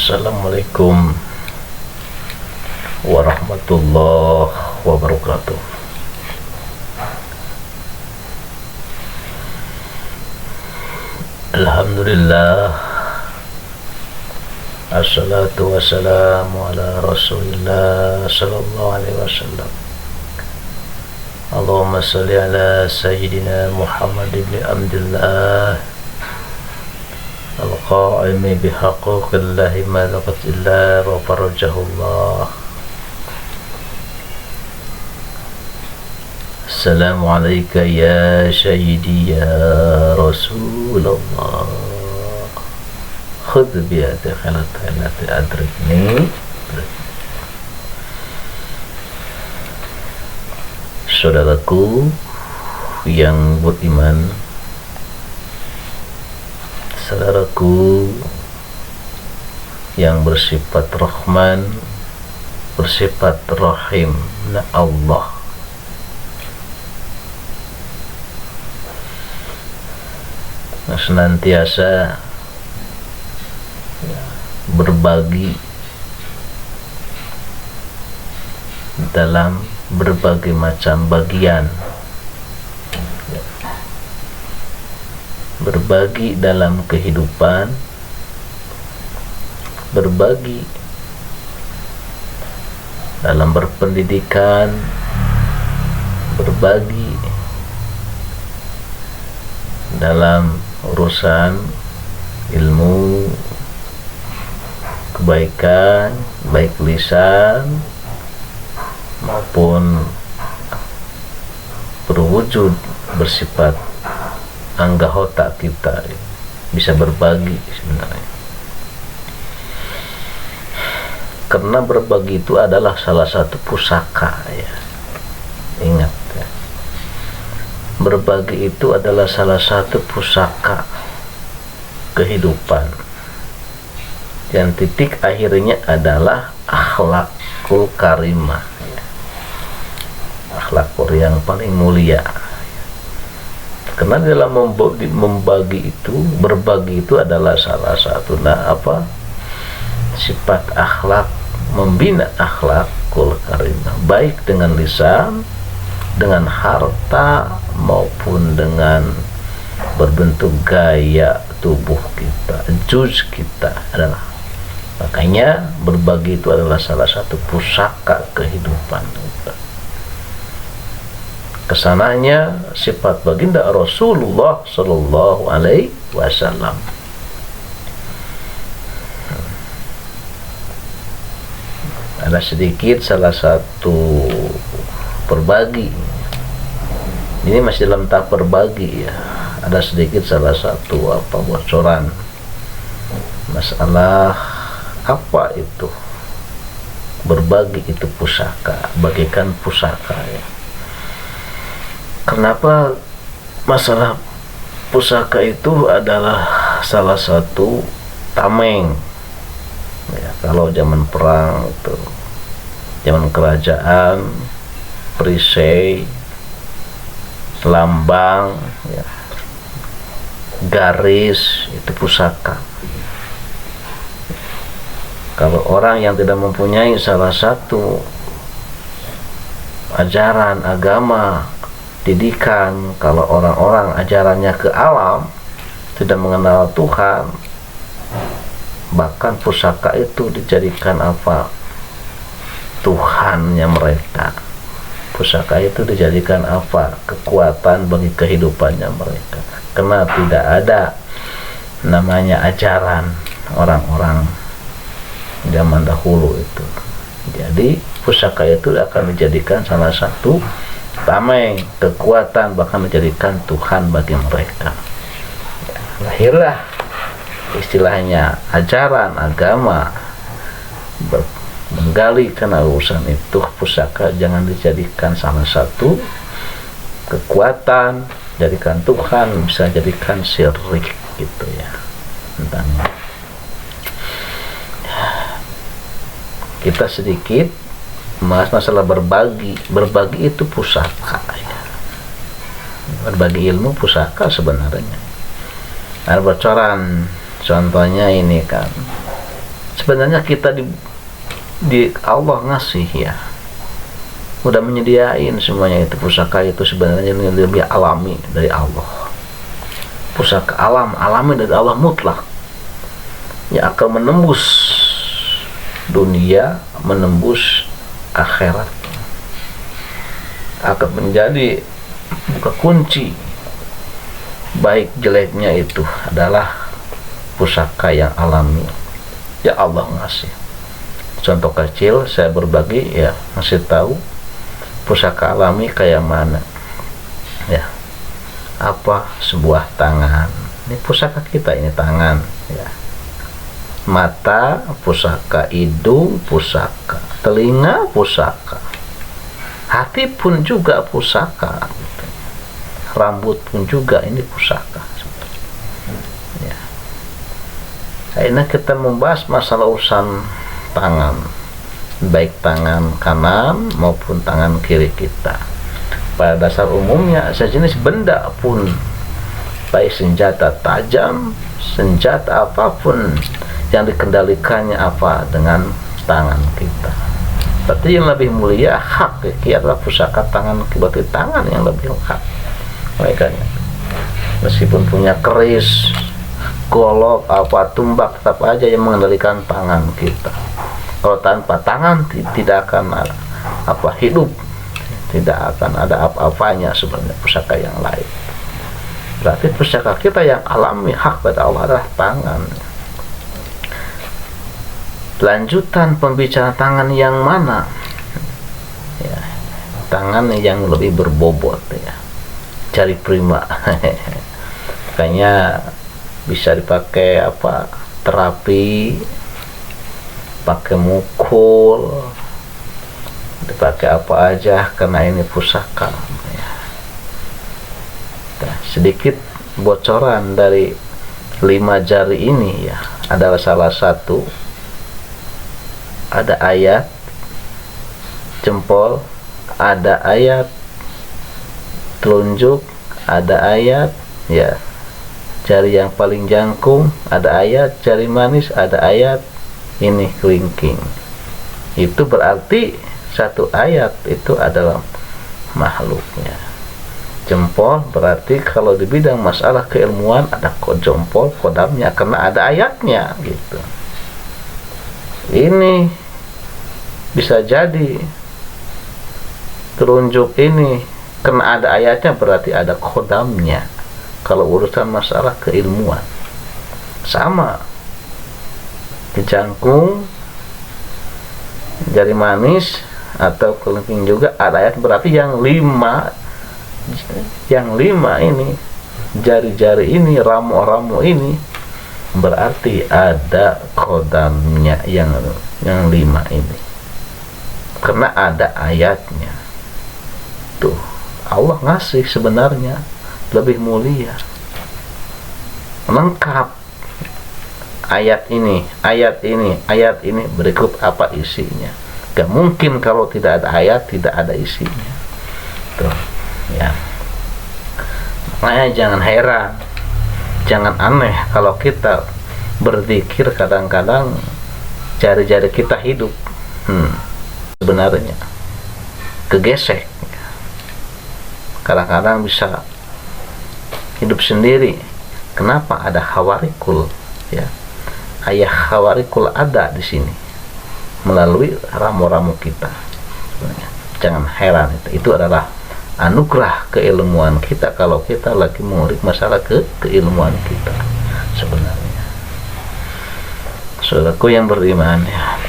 Assalamualaikum warahmatullahi wabarakatuh. Alhamdulillah, assalatu wassalamu ala rasulillah sallallahu alaihi wasallam. Allahumma salli ala sayyidina Muhammad ibn Abdullah al-qa'imi bihaquqillahi ma laqat illa wa farajahullah. Assalamu alayka ya sayyidi ya Rasulullah, khudh biyadi khalat adrikni. Saudaraku yang beriman, saudaraku yang bersifat Rahman, bersifat Rahim, Allah. Senantiasa berbagi dalam berbagai macam bagian, berbagi dalam kehidupan, berbagi dalam berpendidikan, berbagi dalam urusan ilmu, kebaikan, baik lisan maupun berwujud bersifat anggota kita, bisa berbagi sebenarnya. Karena berbagi itu adalah salah satu pusaka, ya. Ingat, ya. Berbagi itu adalah salah satu pusaka kehidupan yang titik akhirnya adalah akhlakul karimah, ya. Akhlakul yang paling mulia. Karena dalam membagi itu, berbagi itu adalah salah satu sifat akhlak, membina akhlakul karimah, baik dengan lisan, dengan harta, maupun dengan berbentuk gaya tubuh kita, juz kita adalah. Makanya berbagi itu adalah salah satu pusaka kehidupan kita. Kesananya sifat baginda Rasulullah sallallahu alaihi wasallam. Ada sedikit salah satu berbagi. Ini masih dalam tahap berbagi, ya. Ada sedikit salah satu bocoran masalah apa itu berbagi itu pusaka, bagikan pusaka, ya. Kenapa masalah pusaka itu adalah salah satu tameng, ya. Kalau zaman perang itu, zaman kerajaan, perisai, lambang, ya, garis, itu pusaka. Kalau orang yang tidak mempunyai salah satu ajaran agama, didikan, kalau orang-orang ajarannya ke alam, tidak mengenal Tuhan, bahkan pusaka itu dijadikan Tuhannya mereka. Pusaka itu dijadikan kekuatan bagi kehidupannya mereka. Karena tidak ada namanya ajaran orang-orang zaman dahulu itu. Jadi pusaka itu akan dijadikan salah satu tameng, kekuatan, bahkan menjadikan Tuhan bagi mereka. Ya, lahirlah istilahnya ajaran agama, menggali karena urusan itu pusaka jangan dijadikan salah satu kekuatan, jadikan Tuhan, bisa jadikan syirik gitu, ya. Tentang kita sedikit masalah berbagi itu pusaka, ya. Berbagi ilmu pusaka sebenarnya. Ada bocoran, contohnya ini kan, Sebenarnya kita di Allah ngasih ya, udah menyediain semuanya. Itu pusaka itu sebenarnya lebih alami dari Allah. Pusaka alami dari Allah mutlak, yang akan menembus dunia, menembus akhirat, akan menjadi buka kunci baik jeleknya. Itu adalah pusaka yang alami ya Allah ngasih. Contoh kecil saya berbagi ya, ngasih tahu pusaka alami kayak mana ya. Apa? Sebuah tangan, ini pusaka kita, ini tangan ya. Mata pusaka, hidung pusaka, telinga pusaka, hati pun juga pusaka gitu. Rambut pun juga ini pusaka ya. Ini kita membahas masalah urusan tangan, baik tangan kanan maupun tangan kiri kita. Pada dasar umumnya sejenis benda pun, baik senjata tajam, senjata apapun yang dikendalikannya apa dengan tangan kita. Berarti yang lebih mulia hak ya, adalah pusaka tangan, berarti tangan yang lebih hak. Mereka meskipun punya keris, golok, apa tumbak, tetap aja yang mengendalikan tangan kita. Kalau tanpa tangan tidak akan apa hidup, tidak akan ada apa-apanya sebenarnya pusaka yang lain. Berarti pusaka kita yang alami hak pada Allah adalah tangan. Lanjutan pembicaraan tangan yang mana ya, tangan yang lebih berbobot ya, jari prima. Makanya bisa dipakai apa, terapi, pakai mukul, dipakai apa aja karena ini pusaka ya. Nah, sedikit bocoran dari 5 jari ini ya, adalah salah satu, ada ayat jempol, ada ayat telunjuk, ada ayat ya jari yang paling jangkung, ada ayat jari manis, ada ayat ini kelingking. Itu berarti satu ayat itu adalah makhluknya. Jempol berarti kalau di bidang masalah keilmuan ada jempol kodamnya karena ada ayatnya gitu. Ini bisa jadi telunjuk ini karena ada ayatnya berarti ada kodamnya. Kalau urusan masalah keilmuan sama, di jangkung, jari manis atau kelingking juga ada ayat, berarti yang 5 ini jari-jari ini, ramu-ramu ini berarti ada kodamnya yang 5 ini karena ada ayatnya. Tuh Allah ngasih sebenarnya lebih mulia, lengkap. Ayat ini berikut apa isinya. Gak mungkin kalau tidak ada ayat tidak ada isinya. Tuh ya, makanya jangan heran, jangan aneh kalau kita berzikir kadang-kadang jari-jari kita hidup sebenarnya kegesek, kadang-kadang bisa hidup sendiri. Kenapa? Ada hawarikul ya, ayah hawarikul ada di sini melalui ramu-ramu kita sebenarnya. Jangan heran, itu adalah anugerah keilmuan kita kalau kita lagi mengulik masalah keilmuan kita sebenarnya. Saudaraku yang beriman ya,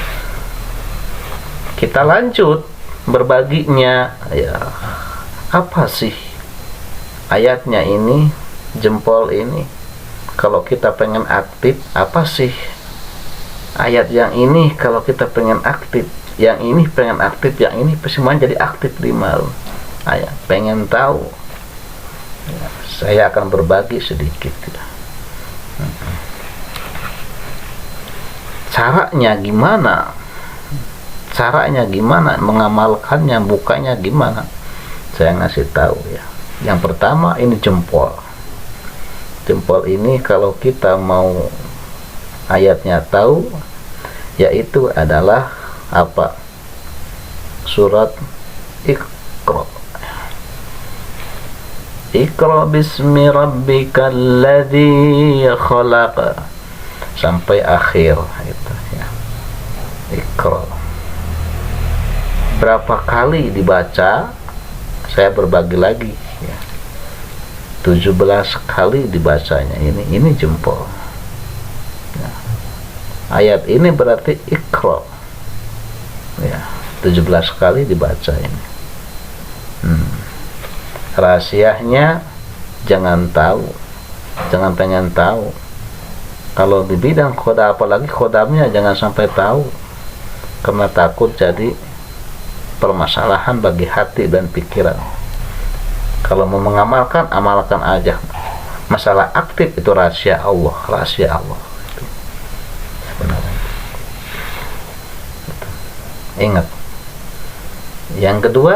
kita lanjut berbaginya ya. Apa sih ayatnya ini, jempol ini? Kalau kita pengen aktif, apa sih ayat yang ini? Kalau kita pengen aktif, yang ini pengen aktif, yang ini semuanya jadi aktif di malam. Ayah pengen tahu ya, saya akan berbagi sedikit ya. Caranya gimana, mengamalkannya, bukanya gimana, saya ngasih tahu ya. Yang pertama ini jempol ini kalau kita mau ayatnya tahu, yaitu adalah apa? Surat Iqra. Iqra bismi rabbikal ladzi khalaq sampai akhir itu ya. Iqra. Berapa kali dibaca? Saya berbagi lagi ya. 17 kali dibacanya ini jempol. Ya. Ayat ini berarti Iqra. Ya, 17 kali dibaca ini. Rahasianya jangan tahu, jangan pengen tahu. Kalau di bidang khoda, apalagi khodamnya jangan sampai tahu, karena takut jadi permasalahan bagi hati dan pikiran. Kalau mau mengamalkan, amalkan aja. Masalah aktif itu rahasia Allah, rahasia Allah. Itu sebenarnya. Itu. Ingat. Yang kedua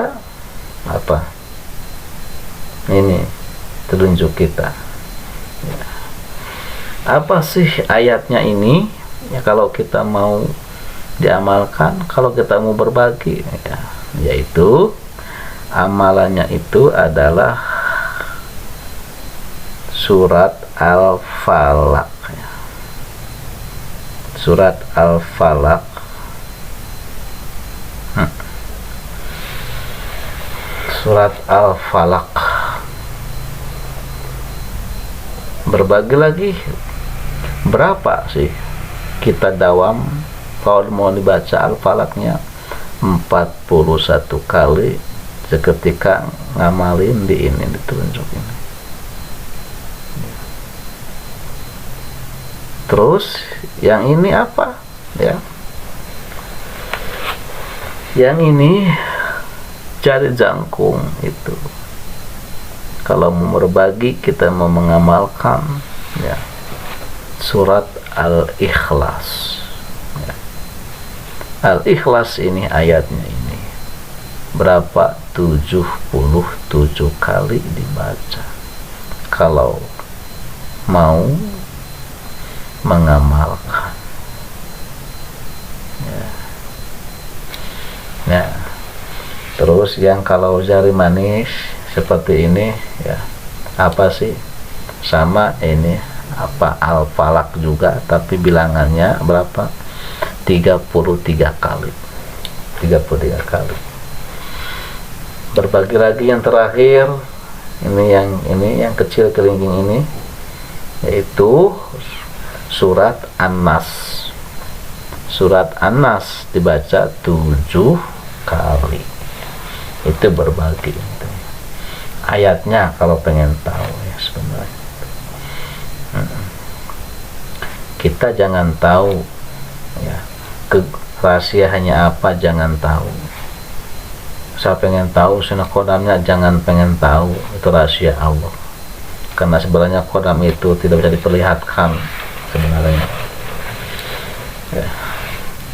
apa? Ini telunjuk kita. Ya. Apa sih ayatnya ini? Ya, kalau kita mau diamalkan, kalau kita mau berbagi, ya, yaitu amalannya itu adalah surat Al-Falaq. Ya. Surat Al-Falaq. Surat Al-Falaq. Berbagi lagi, berapa sih kita dawam kalau mau dibaca Al-Falaqnya? 41 kali seketika ngamalin di ini, ditunjuk ini. Terus yang ini apa ya? Yang ini cari jangkung itu. Kalau mau berbagi, kita mau mengamalkan ya, surat Al-Ikhlas ya. Al-Ikhlas ini ayatnya ini berapa? 77 kali dibaca kalau mau mengamalkan ya. Nah, terus yang kalau jari manis seperti ini ya, apa sih? Sama ini apa, Al-Falaq juga, tapi bilangannya berapa? 33 kali. 33 kali. Berbagi lagi yang terakhir, ini yang kecil kelingking ini, yaitu surat An-Nas. Surat An-Nas dibaca 7 kali. Itu berbagi itu. Ayatnya kalau pengen tahu ya sebenarnya. Kita jangan tahu ya, rahasianya apa, jangan tahu. Saya pengen tahu sunnah kodamnya, jangan pengen tahu, itu rahasia Allah. Karena sebenarnya kodam itu tidak bisa diperlihatkan sebenarnya. Ya.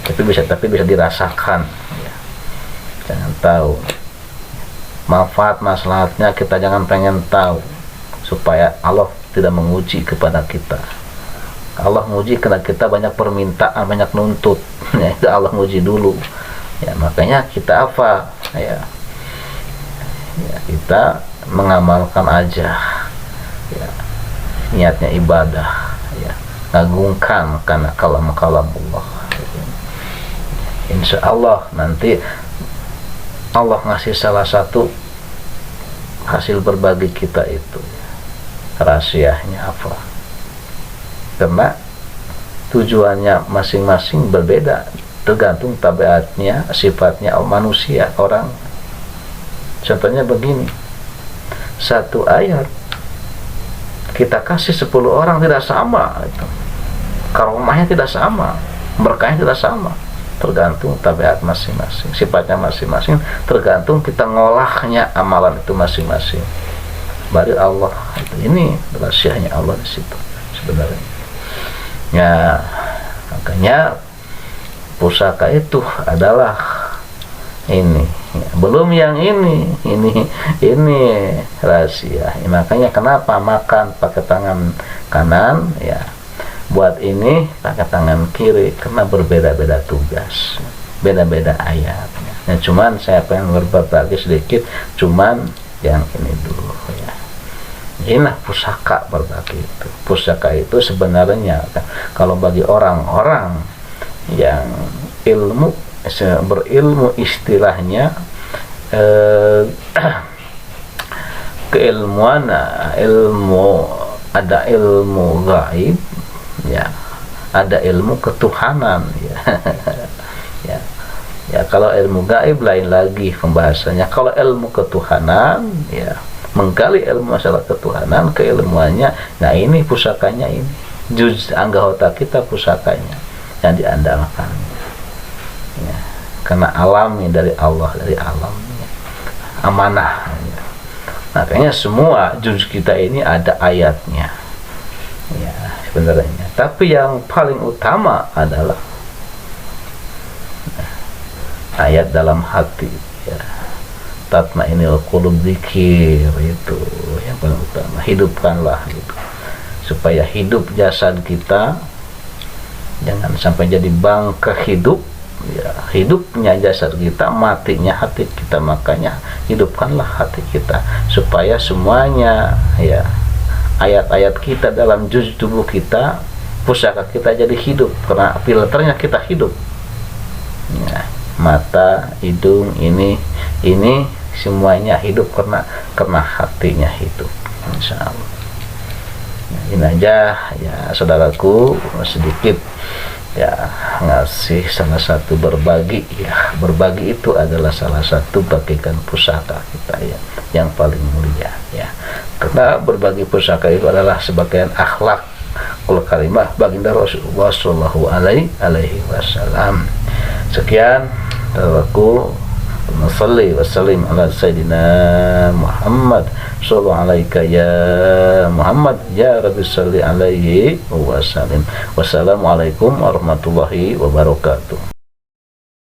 Tapi bisa dirasakan. Ya. Jangan tahu. Manfaat maslahatnya kita jangan pengen tahu, supaya Allah tidak menguji kepada kita. Allah menguji karena kita banyak permintaan, banyak nuntut. Ya, itu Allah menguji dulu. Ya, makanya kita apa? Ya, kita mengamalkan aja. Ya, niatnya ibadah. Ya, ngagungkan karena kalam-kalam Allah. Insya Allah nanti Allah ngasih salah satu hasil berbagi kita itu. Rahasianya apa? Karena tujuannya masing-masing berbeda, tergantung tabiatnya, sifatnya manusia, orang. Contohnya begini, satu ayat kita kasih 10 orang tidak sama itu. Karomahnya tidak sama, berkahnya tidak sama, tergantung tabiat masing-masing, sifatnya masing-masing, tergantung kita ngolahnya amalan itu masing-masing. Baru Allah, ini rahasianya Allah di situ sebenarnya. Ya, makanya pusaka itu adalah ini ya, belum yang ini rahasia. Ya, makanya kenapa makan pakai tangan kanan ya, buat ini pakai tangan kiri karena berbeda-beda tugas, beda-beda ayatnya. Nah, cuman saya pengen berbagi sedikit, cuman yang ini dulu ya. Inilah pusaka berbagi itu. Pusaka itu sebenarnya kalau bagi orang-orang yang berilmu istilahnya keilmuan, ada ilmu gaib ya, ada ilmu ketuhanan ya. Ya, ya kalau ilmu gaib lain lagi pembahasannya. Kalau ilmu ketuhanan ya, menggali ilmu masalah ketuhanan, keilmuannya, nah ini pusakanya, ini juz anggota kita pusakanya yang diandalkan ya, karena alamnya dari Allah, dari alamnya amanah ya. Makanya semua juz kita ini ada ayatnya ya sebenarnya, tapi yang paling utama adalah ayat dalam hati ya. Tatmainul qulub dzikir, itu yang paling utama. Hidupkanlah gitu, supaya hidup jasad kita, jangan sampai jadi bangka hidup ya. Hidupnya jasad kita, matinya hati kita. Makanya hidupkanlah hati kita supaya semuanya ya, ayat-ayat kita dalam juz tubuh kita, pusaka kita jadi hidup, karena filternya kita hidup ya. Mata, hidung, ini semuanya hidup karena hatinya hidup, insyaallah. Nah, ini aja ya saudaraku, sedikit ya ngasih salah satu berbagi ya. Berbagi itu adalah salah satu bagikan pusaka kita ya, yang paling mulia ya. Karena berbagi pusaka itu adalah sebagian akhlak kul kalimah baginda Rasulullah sallallahu alaihi wasallam. Sekian aku Salli wa sallim ala Sayyidina Muhammad sallallahu alaika ya Muhammad ya Rabbi salli alaihi wa sallim. Wassalamualaikum warahmatullahi wabarakatuh.